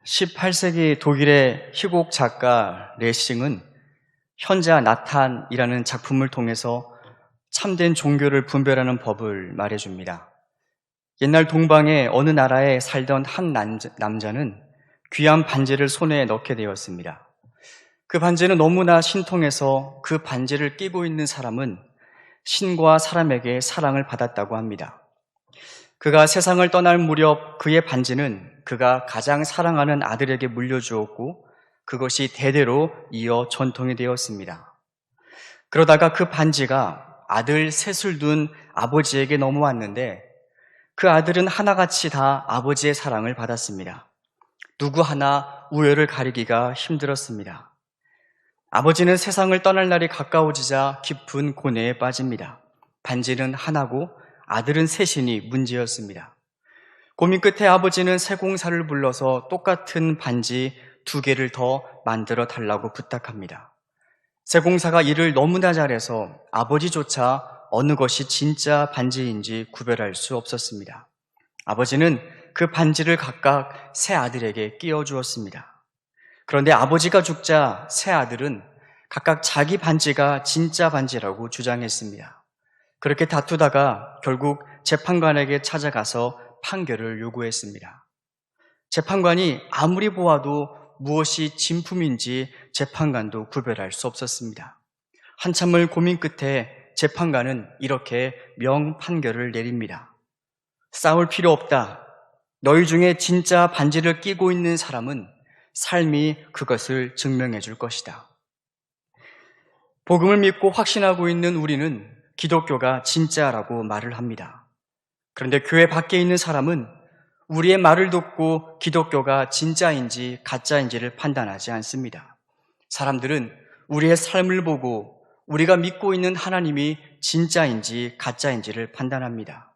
18세기 독일의 희곡 작가 레싱은 현자 나탄이라는 작품을 통해서 참된 종교를 분별하는 법을 말해줍니다. 옛날 동방의 어느 나라에 살던 한 남자는 귀한 반지를 손에 넣게 되었습니다. 그 반지는 너무나 신통해서 그 반지를 끼고 있는 사람은 신과 사람에게 사랑을 받았다고 합니다. 그가 세상을 떠날 무렵 그의 반지는 그가 가장 사랑하는 아들에게 물려주었고 그것이 대대로 이어 전통이 되었습니다. 그러다가 그 반지가 아들 셋을 둔 아버지에게 넘어왔는데 그 아들은 하나같이 다 아버지의 사랑을 받았습니다. 누구 하나 우열을 가리기가 힘들었습니다. 아버지는 세상을 떠날 날이 가까워지자 깊은 고뇌에 빠집니다. 반지는 하나고 아들은 셋이니 문제였습니다. 고민 끝에 아버지는 세공사를 불러서 똑같은 반지 2개를 더 만들어 달라고 부탁합니다. 세공사가 일을 너무나 잘해서 아버지조차 어느 것이 진짜 반지인지 구별할 수 없었습니다. 아버지는 그 반지를 각각 세 아들에게 끼워주었습니다. 그런데 아버지가 죽자 세 아들은 각각 자기 반지가 진짜 반지라고 주장했습니다. 그렇게 다투다가 결국 재판관에게 찾아가서 판결을 요구했습니다. 재판관이 아무리 보아도 무엇이 진품인지 재판관도 구별할 수 없었습니다. 한참을 고민 끝에 재판관은 이렇게 명판결을 내립니다. 싸울 필요 없다. 너희 중에 진짜 반지를 끼고 있는 사람은 삶이 그것을 증명해 줄 것이다. 복음을 믿고 확신하고 있는 우리는 기독교가 진짜라고 말을 합니다. 그런데 교회 밖에 있는 사람은 우리의 말을 듣고 기독교가 진짜인지 가짜인지를 판단하지 않습니다. 사람들은 우리의 삶을 보고 우리가 믿고 있는 하나님이 진짜인지 가짜인지를 판단합니다.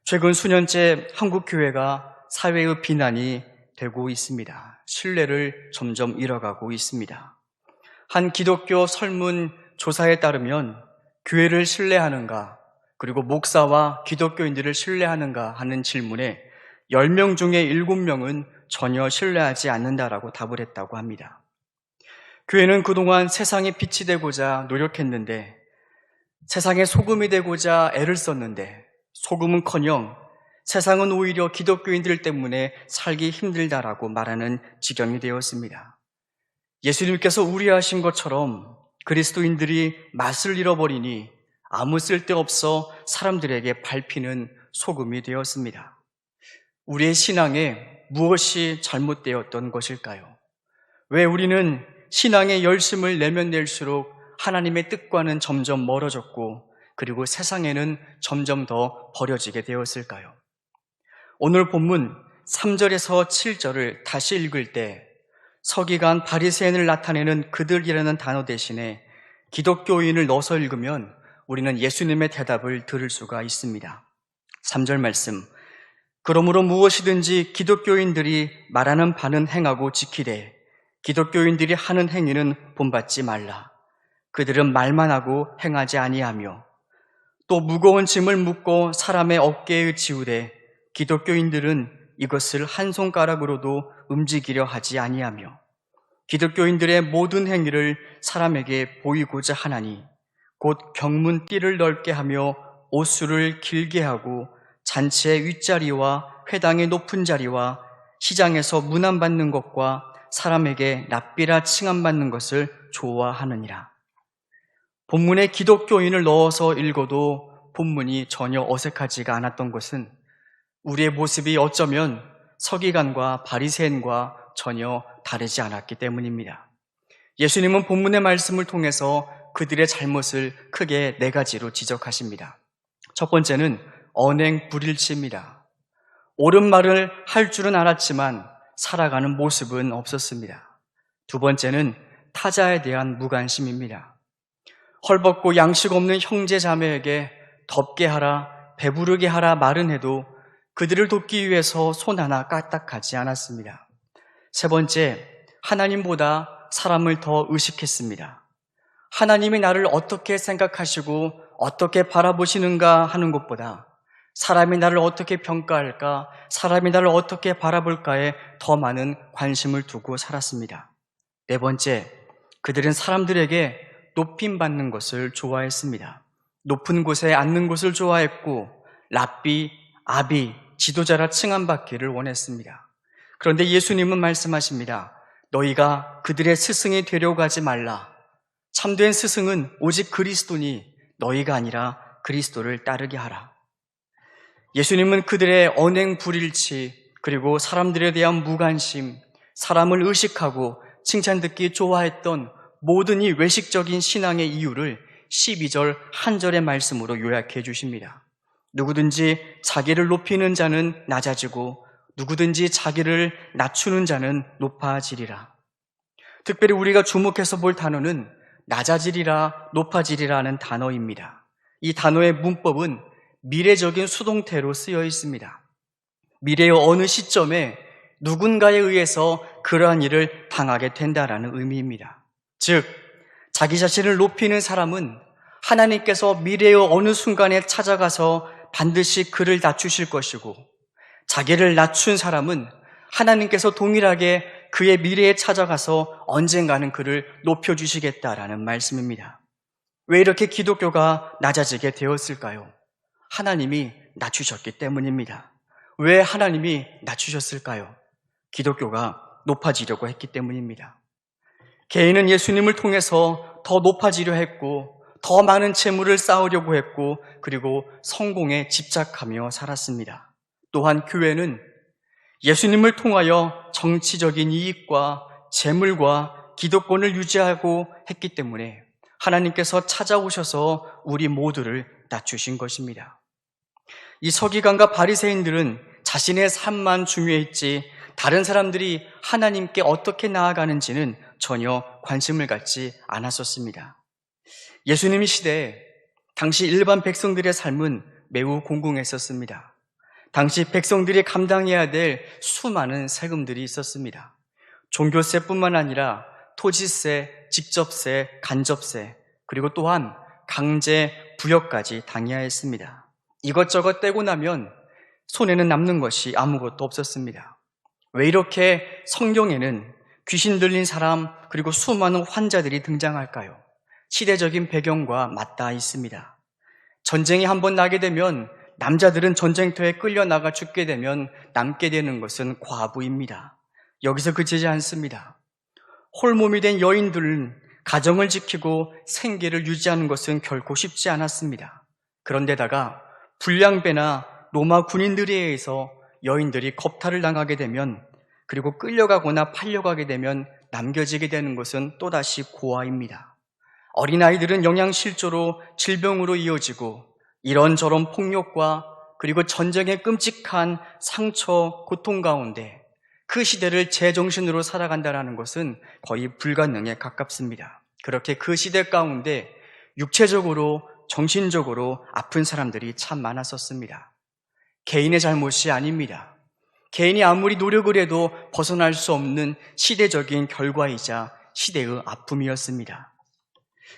최근 수년째 한국 교회가 사회의 비난이 되고 있습니다. 신뢰를 점점 잃어가고 있습니다. 한 기독교 설문 조사에 따르면 교회를 신뢰하는가, 그리고 목사와 기독교인들을 신뢰하는가 하는 질문에 10명 중에 7명은 전혀 신뢰하지 않는다라고 답을 했다고 합니다. 교회는 그동안 세상의 빛이 되고자 노력했는데, 세상의 소금이 되고자 애를 썼는데, 소금은커녕 세상은 오히려 기독교인들 때문에 살기 힘들다라고 말하는 지경이 되었습니다. 예수님께서 우려하신 것처럼 그리스도인들이 맛을 잃어버리니 아무 쓸데없어 사람들에게 밟히는 소금이 되었습니다. 우리의 신앙에 무엇이 잘못되었던 것일까요? 왜 우리는 신앙의 열심을 내면 낼수록 하나님의 뜻과는 점점 멀어졌고 그리고 세상에는 점점 더 버려지게 되었을까요? 오늘 본문 3절에서 7절을 다시 읽을 때 서기관 바리새인을 나타내는 그들이라는 단어 대신에 기독교인을 넣어서 읽으면 우리는 예수님의 대답을 들을 수가 있습니다. 3절 말씀, 그러므로 무엇이든지 기독교인들이 말하는 바는 행하고 지키되 기독교인들이 하는 행위는 본받지 말라. 그들은 말만 하고 행하지 아니하며 또 무거운 짐을 묻고 사람의 어깨에 지우되 기독교인들은 이것을 한 손가락으로도 움직이려 하지 아니하며 기독교인들의 모든 행위를 사람에게 보이고자 하나니 곧 경문 띠를 넓게 하며 옷수를 길게 하고 잔치의 윗자리와 회당의 높은 자리와 시장에서 문안받는 것과 사람에게 랍비라 칭함받는 것을 좋아하느니라. 본문에 기독교인을 넣어서 읽어도 본문이 전혀 어색하지가 않았던 것은 우리의 모습이 어쩌면 서기관과 바리새인과 전혀 다르지 않았기 때문입니다. 예수님은 본문의 말씀을 통해서 그들의 잘못을 크게 4가지로 지적하십니다. 첫 번째는 언행 불일치입니다. 옳은 말을 할 줄은 알았지만 살아가는 모습은 없었습니다. 두 번째는 타자에 대한 무관심입니다. 헐벗고 양식 없는 형제 자매에게 덥게 하라, 배부르게 하라 말은 해도 그들을 돕기 위해서 손 하나 까딱하지 않았습니다. 세 번째, 하나님보다 사람을 더 의식했습니다. 하나님이 나를 어떻게 생각하시고 어떻게 바라보시는가 하는 것보다 사람이 나를 어떻게 평가할까? 사람이 나를 어떻게 바라볼까에 더 많은 관심을 두고 살았습니다. 네 번째, 그들은 사람들에게 높임받는 것을 좋아했습니다. 높은 곳에 앉는 것을 좋아했고 랍비, 아비, 지도자라 칭함받기를 원했습니다. 그런데 예수님은 말씀하십니다. 너희가 그들의 스승이 되려고 하지 말라. 참된 스승은 오직 그리스도니 너희가 아니라 그리스도를 따르게 하라. 예수님은 그들의 언행 불일치, 그리고 사람들에 대한 무관심, 사람을 의식하고 칭찬 듣기 좋아했던 모든 이 외식적인 신앙의 이유를 12절 한 절의 말씀으로 요약해 주십니다. 누구든지 자기를 높이는 자는 낮아지고 누구든지 자기를 낮추는 자는 높아지리라. 특별히 우리가 주목해서 볼 단어는 낮아지리라, 높아지리라는 단어입니다. 이 단어의 문법은 미래적인 수동태로 쓰여 있습니다. 미래의 어느 시점에 누군가에 의해서 그러한 일을 당하게 된다라는 의미입니다. 즉, 자기 자신을 높이는 사람은 하나님께서 미래의 어느 순간에 찾아가서 반드시 그를 낮추실 것이고, 자기를 낮춘 사람은 하나님께서 동일하게 그의 미래에 찾아가서 언젠가는 그를 높여주시겠다라는 말씀입니다. 왜 이렇게 기독교가 낮아지게 되었을까요? 하나님이 낮추셨기 때문입니다. 왜 하나님이 낮추셨을까요? 기독교가 높아지려고 했기 때문입니다. 개인은 예수님을 통해서 더 높아지려 했고 더 많은 재물을 쌓으려고 했고 그리고 성공에 집착하며 살았습니다. 또한 교회는 예수님을 통하여 정치적인 이익과 재물과 기득권을 유지하고 했기 때문에 하나님께서 찾아오셔서 우리 모두를 낮추신 것입니다. 이 서기관과 바리새인들은 자신의 삶만 중요했지 다른 사람들이 하나님께 어떻게 나아가는지는 전혀 관심을 갖지 않았었습니다. 예수님 시대에 당시 일반 백성들의 삶은 매우 공공했었습니다. 당시 백성들이 감당해야 될 수많은 세금들이 있었습니다. 종교세뿐만 아니라 토지세, 직접세, 간접세, 그리고 또한 강제 부역까지 당해야 했습니다. 이것저것 떼고 나면 손에는 남는 것이 아무것도 없었습니다. 왜 이렇게 성경에는 귀신 들린 사람 그리고 수많은 환자들이 등장할까요? 시대적인 배경과 맞닿아 있습니다. 전쟁이 한번 나게 되면 남자들은 전쟁터에 끌려나가 죽게 되면 남게 되는 것은 과부입니다. 여기서 그치지 않습니다. 홀몸이 된 여인들은 가정을 지키고 생계를 유지하는 것은 결코 쉽지 않았습니다. 그런데다가 불량배나 로마 군인들에 의해서 여인들이 겁탈을 당하게 되면 그리고 끌려가거나 팔려가게 되면 남겨지게 되는 것은 또다시 고아입니다. 어린아이들은 영양실조로 질병으로 이어지고 이런저런 폭력과 그리고 전쟁의 끔찍한 상처, 고통 가운데 그 시대를 제정신으로 살아간다는 것은 거의 불가능에 가깝습니다. 그렇게 그 시대 가운데 육체적으로, 정신적으로 아픈 사람들이 참 많았었습니다. 개인의 잘못이 아닙니다. 개인이 아무리 노력을 해도 벗어날 수 없는 시대적인 결과이자 시대의 아픔이었습니다.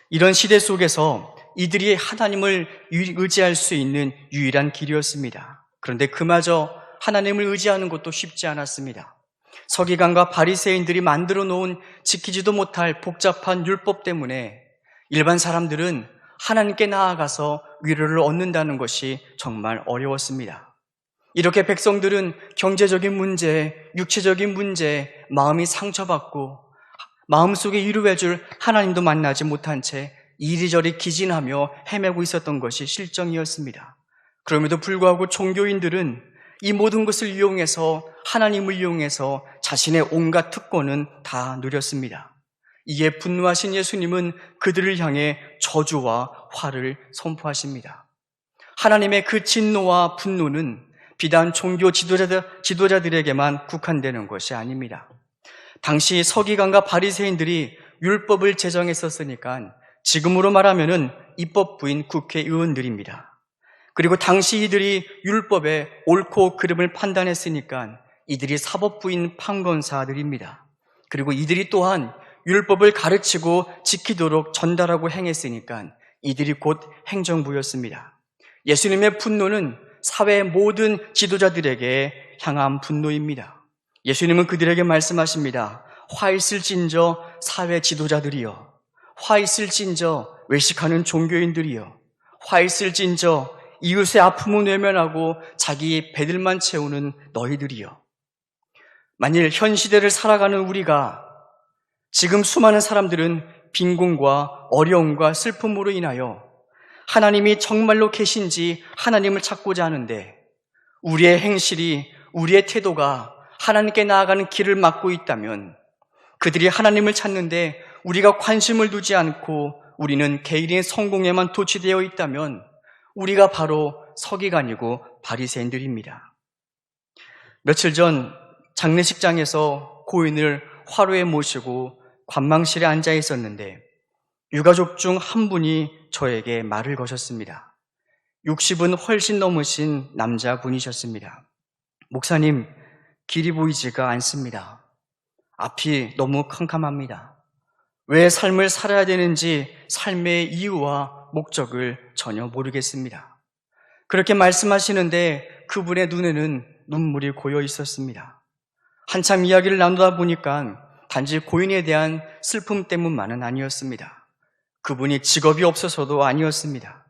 이런 시대 속에서 이들이 하나님을 의지할 수 있는 유일한 길이었습니다. 그런데 그마저 하나님을 의지하는 것도 쉽지 않았습니다. 서기관과 바리새인들이 만들어 놓은 지키지도 못할 복잡한 율법 때문에 일반 사람들은 하나님께 나아가서 위로를 얻는다는 것이 정말 어려웠습니다. 이렇게 백성들은 경제적인 문제, 육체적인 문제, 마음이 상처받고 마음속에 위로해줄 하나님도 만나지 못한 채 이리저리 기진하며 헤매고 있었던 것이 실정이었습니다. 그럼에도 불구하고 종교인들은 이 모든 것을 이용해서 하나님을 이용해서 자신의 온갖 특권은 다 누렸습니다. 이에 분노하신 예수님은 그들을 향해 저주와 화를 선포하십니다. 하나님의 그 진노와 분노는 비단 종교 지도자들에게만 국한되는 것이 아닙니다. 당시 서기관과 바리새인들이 율법을 제정했었으니까 지금으로 말하면은 입법부인 국회의원들입니다. 그리고 당시 이들이 율법의 옳고 그름을 판단했으니까 이들이 사법부인 판검사들입니다. 그리고 이들이 또한 율법을 가르치고 지키도록 전달하고 행했으니까 이들이 곧 행정부였습니다. 예수님의 분노는 사회 모든 지도자들에게 향한 분노입니다. 예수님은 그들에게 말씀하십니다. 화 있을진저 사회 지도자들이여, 화 있을진저 외식하는 종교인들이여, 화 있을진저 이웃의 아픔을 외면하고 자기 배들만 채우는 너희들이여. 만일 현 시대를 살아가는 우리가, 지금 수많은 사람들은 빈곤과 어려움과 슬픔으로 인하여 하나님이 정말로 계신지 하나님을 찾고자 하는데, 우리의 행실이, 우리의 태도가 하나님께 나아가는 길을 막고 있다면, 그들이 하나님을 찾는데 우리가 관심을 두지 않고 우리는 개인의 성공에만 도취되어 있다면 우리가 바로 서기관이고 바리새인들입니다. 며칠 전 장례식장에서 고인을 화로에 모시고 관망실에 앉아 있었는데 유가족 중 한 분이 저에게 말을 거셨습니다. 60은 훨씬 넘으신 남자분이셨습니다. 목사님, 길이 보이지가 않습니다. 앞이 너무 캄캄합니다. 왜 삶을 살아야 되는지 삶의 이유와 목적을 전혀 모르겠습니다. 그렇게 말씀하시는데 그분의 눈에는 눈물이 고여 있었습니다. 한참 이야기를 나누다 보니까 단지 고인에 대한 슬픔 때문만은 아니었습니다. 그분이 직업이 없어서도 아니었습니다.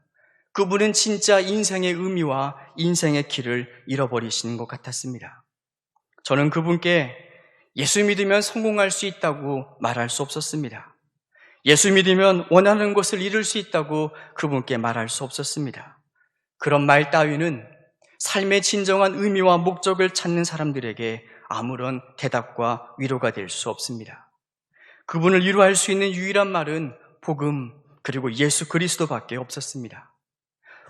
그분은 진짜 인생의 의미와 인생의 길을 잃어버리시는 것 같았습니다. 저는 그분께 예수 믿으면 성공할 수 있다고 말할 수 없었습니다. 예수 믿으면 원하는 것을 이룰 수 있다고 그분께 말할 수 없었습니다. 그런 말 따위는 삶의 진정한 의미와 목적을 찾는 사람들에게 아무런 대답과 위로가 될 수 없습니다. 그분을 위로할 수 있는 유일한 말은 복음, 그리고 예수 그리스도밖에 없었습니다.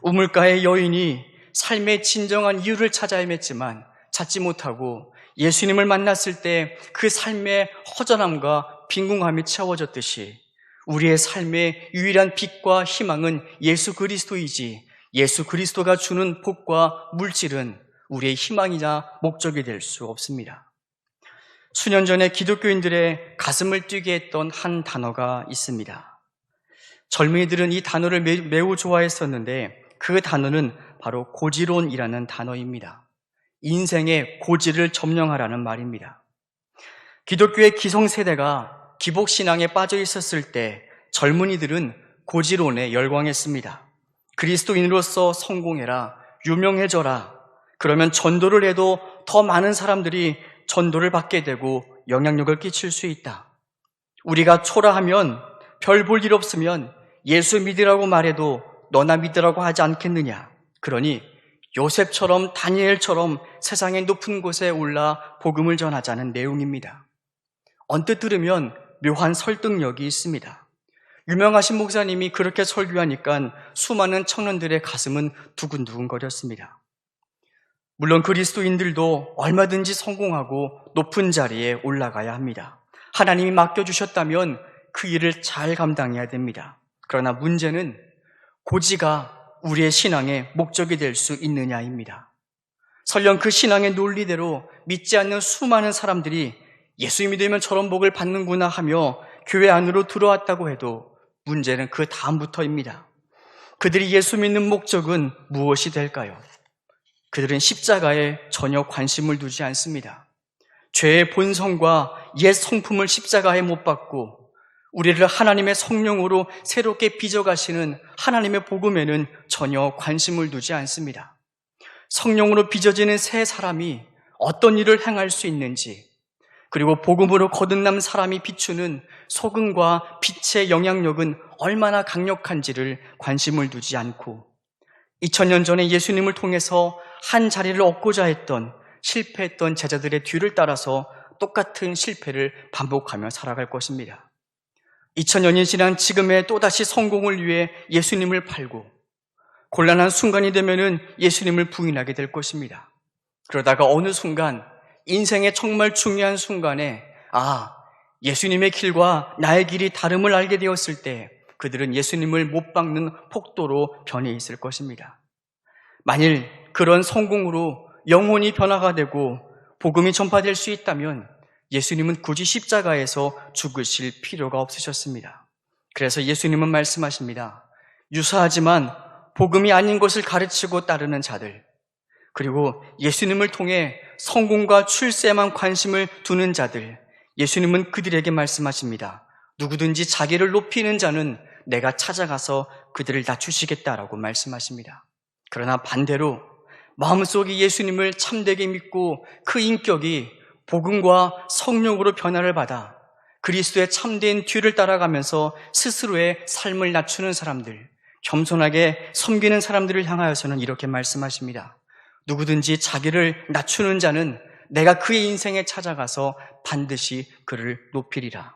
우물가의 여인이 삶의 진정한 이유를 찾아 헤맸지만 찾지 못하고 예수님을 만났을 때 그 삶의 허전함과 빈궁함이 채워졌듯이 우리의 삶의 유일한 빛과 희망은 예수 그리스도이지, 예수 그리스도가 주는 복과 물질은 우리의 희망이나 목적이 될 수 없습니다. 수년 전에 기독교인들의 가슴을 뛰게 했던 한 단어가 있습니다. 젊은이들은 이 단어를 매우 좋아했었는데 그 단어는 바로 고지론이라는 단어입니다. 인생의 고지를 점령하라는 말입니다. 기독교의 기성세대가 기복신앙에 빠져 있었을 때 젊은이들은 고지론에 열광했습니다. 그리스도인으로서 성공해라, 유명해져라. 그러면 전도를 해도 더 많은 사람들이 전도를 받게 되고 영향력을 끼칠 수 있다. 우리가 초라하면, 별 볼 일 없으면 예수 믿으라고 말해도 너나 믿으라고 하지 않겠느냐. 그러니 요셉처럼 다니엘처럼 세상의 높은 곳에 올라 복음을 전하자는 내용입니다. 언뜻 들으면 묘한 설득력이 있습니다. 유명하신 목사님이 그렇게 설교하니까 수많은 청년들의 가슴은 두근두근거렸습니다. 물론 그리스도인들도 얼마든지 성공하고 높은 자리에 올라가야 합니다. 하나님이 맡겨주셨다면 그 일을 잘 감당해야 됩니다. 그러나 문제는 고지가 우리의 신앙의 목적이 될 수 있느냐입니다. 설령 그 신앙의 논리대로 믿지 않는 수많은 사람들이 예수 믿으면 저런 복을 받는구나 하며 교회 안으로 들어왔다고 해도 문제는 그 다음부터입니다. 그들이 예수 믿는 목적은 무엇이 될까요? 그들은 십자가에 전혀 관심을 두지 않습니다. 죄의 본성과 옛 성품을 십자가에 못 박고 우리를 하나님의 성령으로 새롭게 빚어가시는 하나님의 복음에는 전혀 관심을 두지 않습니다. 성령으로 빚어지는 새 사람이 어떤 일을 행할 수 있는지, 그리고 복음으로 거듭난 사람이 비추는 소금과 빛의 영향력은 얼마나 강력한지를 관심을 두지 않고 2000년 전에 예수님을 통해서 한 자리를 얻고자 했던 실패했던 제자들의 뒤를 따라서 똑같은 실패를 반복하며 살아갈 것입니다. 2000년이 지난 지금의 또다시 성공을 위해 예수님을 팔고 곤란한 순간이 되면은 예수님을 부인하게 될 것입니다. 그러다가 어느 순간 인생의 정말 중요한 순간에 예수님의 길과 나의 길이 다름을 알게 되었을 때 그들은 예수님을 못 박는 폭도로 변해 있을 것입니다. 만일 그런 성공으로 영혼이 변화가 되고 복음이 전파될 수 있다면 예수님은 굳이 십자가에서 죽으실 필요가 없으셨습니다. 그래서 예수님은 말씀하십니다. 유사하지만 복음이 아닌 것을 가르치고 따르는 자들, 그리고 예수님을 통해 성공과 출세에만 관심을 두는 자들, 예수님은 그들에게 말씀하십니다. 누구든지 자기를 높이는 자는 내가 찾아가서 그들을 낮추시겠다라고 말씀하십니다. 그러나 반대로 마음속에 예수님을 참되게 믿고 그 인격이 복음과 성령으로 변화를 받아 그리스도의 참된 뒤를 따라가면서 스스로의 삶을 낮추는 사람들, 겸손하게 섬기는 사람들을 향하여서는 이렇게 말씀하십니다. 누구든지 자기를 낮추는 자는 내가 그의 인생에 찾아가서 반드시 그를 높이리라.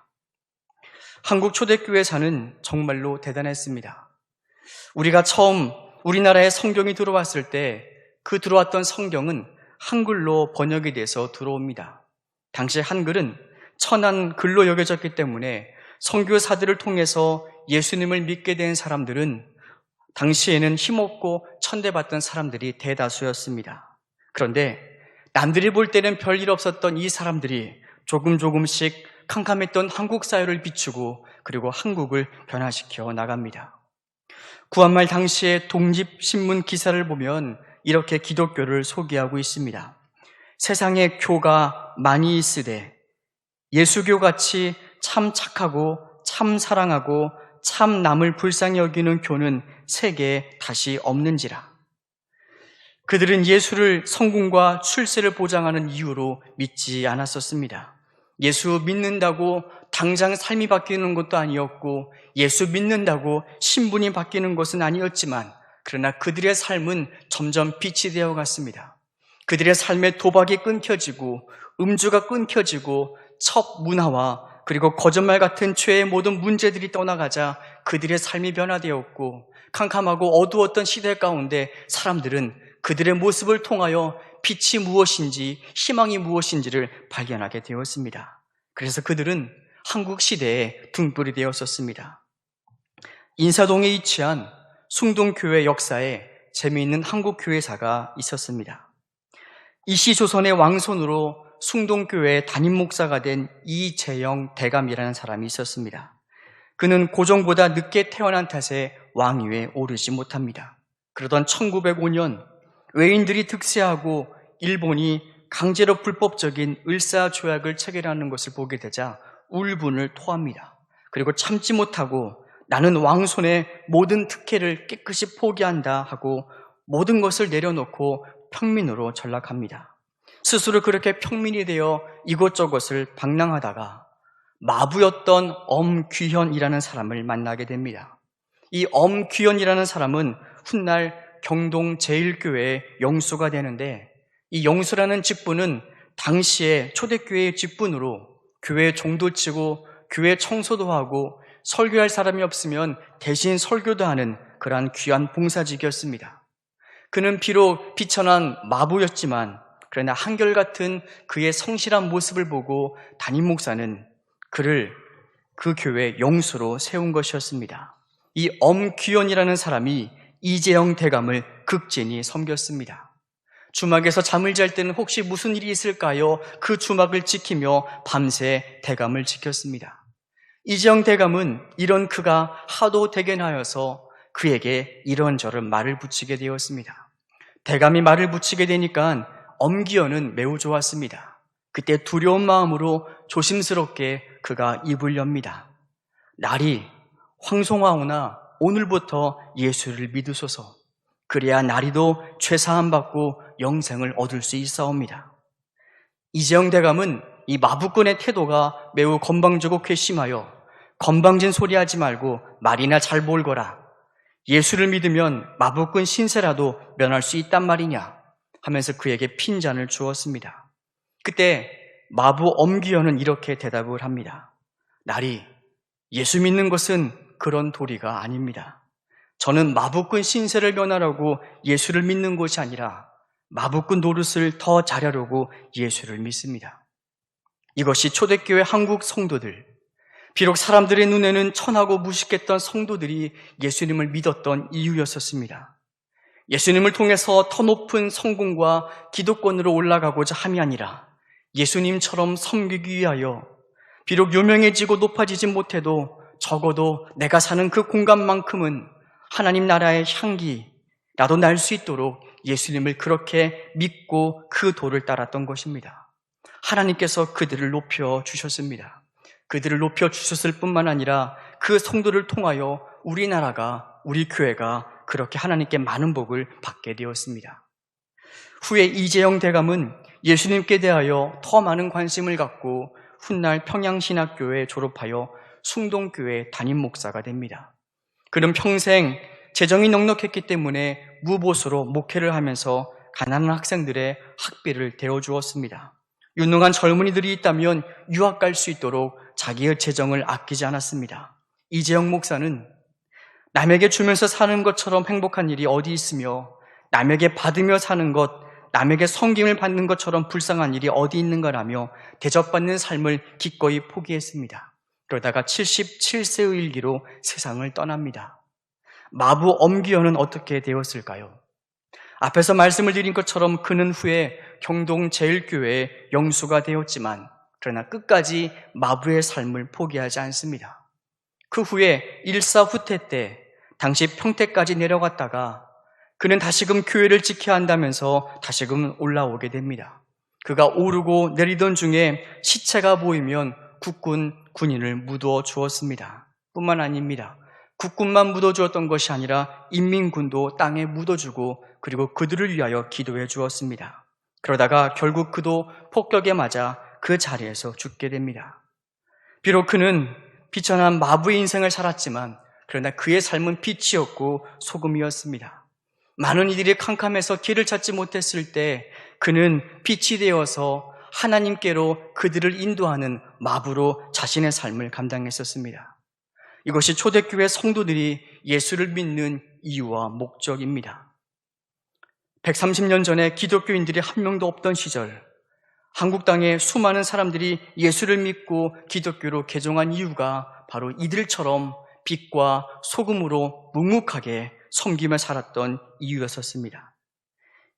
한국 초대교회사는 정말로 대단했습니다. 우리가 처음 우리나라에 성경이 들어왔을 때 그 들어왔던 성경은 한글로 번역이 돼서 들어옵니다. 당시 한글은 천한 글로 여겨졌기 때문에 선교사들을 통해서 예수님을 믿게 된 사람들은 당시에는 힘없고 천대받던 사람들이 대다수였습니다. 그런데 남들이 볼 때는 별일 없었던 이 사람들이 조금씩 캄캄했던 한국 사회를 비추고 그리고 한국을 변화시켜 나갑니다. 구한말 당시의 독립신문 기사를 보면 이렇게 기독교를 소개하고 있습니다. 세상에 교가 많이 있으되 예수교같이 참 착하고 참 사랑하고 참 남을 불쌍히 여기는 교는 세계에 다시 없는지라. 그들은 예수를 성공과 출세를 보장하는 이유로 믿지 않았었습니다. 예수 믿는다고 당장 삶이 바뀌는 것도 아니었고 예수 믿는다고 신분이 바뀌는 것은 아니었지만 그러나 그들의 삶은 점점 빛이 되어 갔습니다. 그들의 삶의 도박이 끊겨지고 음주가 끊겨지고 첩 문화와 그리고 거짓말 같은 죄의 모든 문제들이 떠나가자 그들의 삶이 변화되었고 캄캄하고 어두웠던 시대 가운데 사람들은 그들의 모습을 통하여 빛이 무엇인지 희망이 무엇인지를 발견하게 되었습니다. 그래서 그들은 한국 시대의 등불이 되었었습니다. 인사동에 위치한 숭동교회 역사에 재미있는 한국 교회사가 있었습니다. 이시조선의 왕손으로 숭동교회 담임 목사가 된 이재영 대감이라는 사람이 있었습니다. 그는 고종보다 늦게 태어난 탓에 왕위에 오르지 못합니다. 그러던 1905년 외인들이 득세하고 일본이 강제로 불법적인 을사조약을 체결하는 것을 보게 되자 울분을 토합니다. 그리고 참지 못하고 나는 왕손의 모든 특혜를 깨끗이 포기한다 하고 모든 것을 내려놓고 평민으로 전락합니다. 스스로 그렇게 평민이 되어 이곳저곳을 방랑하다가 마부였던 엄귀현이라는 사람을 만나게 됩니다. 이 엄귀현이라는 사람은 훗날 경동 제1교회의 영수가 되는데 이 영수라는 직분은 당시에 초대교회의 직분으로 교회 종도 치고 교회 청소도 하고 설교할 사람이 없으면 대신 설교도 하는 그러한 귀한 봉사직이었습니다. 그는 비록 비천한 마부였지만 그러나 한결같은 그의 성실한 모습을 보고 담임 목사는 그를 그 교회 영수로 세운 것이었습니다. 이 엄귀현이라는 사람이 이재영 대감을 극진히 섬겼습니다. 주막에서 잠을 잘 때는 혹시 무슨 일이 있을까요? 그 주막을 지키며 밤새 대감을 지켰습니다. 이재영 대감은 이런 그가 하도 대견하여서 그에게 이런저런 말을 붙이게 되었습니다. 대감이 말을 붙이게 되니까 엄기현은 매우 좋았습니다. 그때 두려운 마음으로 조심스럽게 그가 입을 엽니다. 날이 황송하오나 오늘부터 예수를 믿으소서. 그래야 나리도 죄사함 받고 영생을 얻을 수 있사옵니다. 이재영 대감은 이 마부꾼의 태도가 매우 건방지고 괘씸하여 건방진 소리 하지 말고 말이나 잘 몰거라. 예수를 믿으면 마부꾼 신세라도 면할 수 있단 말이냐 하면서 그에게 핀잔을 주었습니다. 그때 마부 엄귀현은 이렇게 대답을 합니다. 나리, 예수 믿는 것은 그런 도리가 아닙니다. 저는 마부꾼 신세를 면하려고 예수를 믿는 것이 아니라 마부꾼 노릇을 더 잘하려고 예수를 믿습니다. 이것이 초대교회 한국 성도들, 비록 사람들의 눈에는 천하고 무식했던 성도들이 예수님을 믿었던 이유였었습니다. 예수님을 통해서 더 높은 성공과 기득권으로 올라가고자 함이 아니라 예수님처럼 섬기기 위하여 비록 유명해지고 높아지지 못해도 적어도 내가 사는 그 공간만큼은 하나님 나라의 향기, 나도 날 수 있도록 예수님을 그렇게 믿고 그 도를 따랐던 것입니다. 하나님께서 그들을 높여 주셨습니다. 그들을 높여 주셨을 뿐만 아니라 그 성도를 통하여 우리나라가, 우리 교회가 그렇게 하나님께 많은 복을 받게 되었습니다. 후에 이재영 대감은 예수님께 대하여 더 많은 관심을 갖고 훗날 평양신학교에 졸업하여 숭동교회 담임 목사가 됩니다. 그는 평생 재정이 넉넉했기 때문에 무보수로 목회를 하면서 가난한 학생들의 학비를 대어주었습니다. 유능한 젊은이들이 있다면 유학 갈 수 있도록 자기의 재정을 아끼지 않았습니다. 이재영 목사는 남에게 주면서 사는 것처럼 행복한 일이 어디 있으며 남에게 받으며 사는 것, 남에게 섬김을 받는 것처럼 불쌍한 일이 어디 있는가라며 대접받는 삶을 기꺼이 포기했습니다. 그러다가 77세의 일기로 세상을 떠납니다. 마부 엄기현은 어떻게 되었을까요? 앞에서 말씀을 드린 것처럼 그는 후에 경동제일교회의 영수가 되었지만 그러나 끝까지 마부의 삶을 포기하지 않습니다. 그 후에 일사후퇴 때 당시 평택까지 내려갔다가 그는 다시금 교회를 지켜야 한다면서 다시금 올라오게 됩니다. 그가 오르고 내리던 중에 시체가 보이면 국군 군인을 묻어 주었습니다. 뿐만 아닙니다. 국군만 묻어주었던 것이 아니라 인민군도 땅에 묻어주고 그리고 그들을 위하여 기도해 주었습니다. 그러다가 결국 그도 폭격에 맞아 그 자리에서 죽게 됩니다. 비록 그는 비천한 마부의 인생을 살았지만 그러나 그의 삶은 빛이었고 소금이었습니다. 많은 이들이 캄캄해서 길을 찾지 못했을 때 그는 빛이 되어서 하나님께로 그들을 인도하는 마부로 자신의 삶을 감당했었습니다. 이것이 초대교회 성도들이 예수를 믿는 이유와 목적입니다. 130년 전에 기독교인들이 한 명도 없던 시절, 한국 땅에 수많은 사람들이 예수를 믿고 기독교로 개종한 이유가 바로 이들처럼 빛과 소금으로 묵묵하게 섬기며 살았던 이유였었습니다.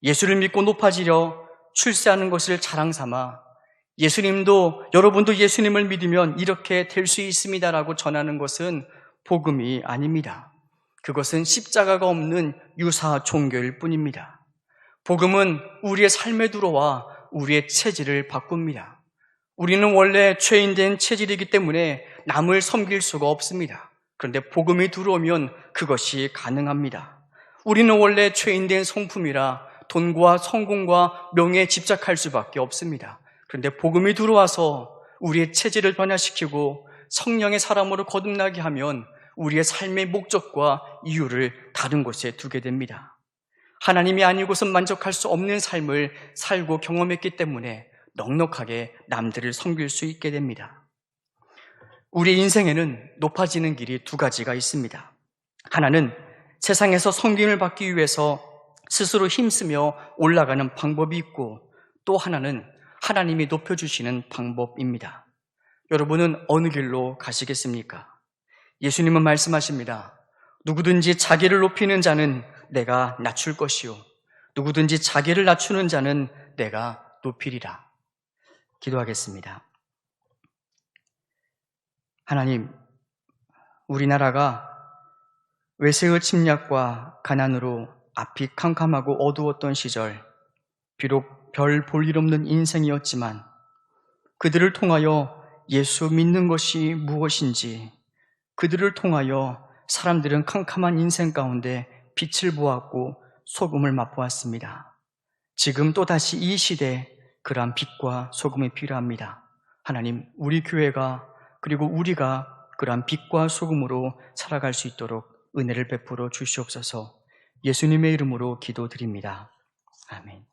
예수를 믿고 높아지려 출세하는 것을 자랑 삼아 예수님도, 여러분도 예수님을 믿으면 이렇게 될 수 있습니다라고 전하는 것은 복음이 아닙니다. 그것은 십자가가 없는 유사 종교일 뿐입니다. 복음은 우리의 삶에 들어와 우리의 체질을 바꿉니다. 우리는 원래 죄인된 체질이기 때문에 남을 섬길 수가 없습니다. 그런데 복음이 들어오면 그것이 가능합니다. 우리는 원래 죄인된 성품이라 돈과 성공과 명예에 집착할 수밖에 없습니다. 그런데 복음이 들어와서 우리의 체질을 변화시키고 성령의 사람으로 거듭나게 하면 우리의 삶의 목적과 이유를 다른 곳에 두게 됩니다. 하나님이 아니고선 만족할 수 없는 삶을 살고 경험했기 때문에 넉넉하게 남들을 섬길 수 있게 됩니다. 우리 인생에는 높아지는 길이 두 가지가 있습니다. 하나는 세상에서 섬김을 받기 위해서 스스로 힘쓰며 올라가는 방법이 있고, 또 하나는 하나님이 높여주시는 방법입니다. 여러분은 어느 길로 가시겠습니까? 예수님은 말씀하십니다. 누구든지 자기를 높이는 자는 내가 낮출 것이요, 누구든지 자기를 낮추는 자는 내가 높이리라. 기도하겠습니다. 하나님, 우리나라가 외세의 침략과 가난으로 앞이 캄캄하고 어두웠던 시절, 비록 별 볼 일 없는 인생이었지만 그들을 통하여 예수 믿는 것이 무엇인지, 그들을 통하여 사람들은 캄캄한 인생 가운데 빛을 보았고 소금을 맛보았습니다. 지금 또다시 이 시대에 그러한 빛과 소금이 필요합니다. 하나님, 우리 교회가 그리고 우리가 그러한 빛과 소금으로 살아갈 수 있도록 은혜를 베풀어 주시옵소서. 예수님의 이름으로 기도드립니다. 아멘.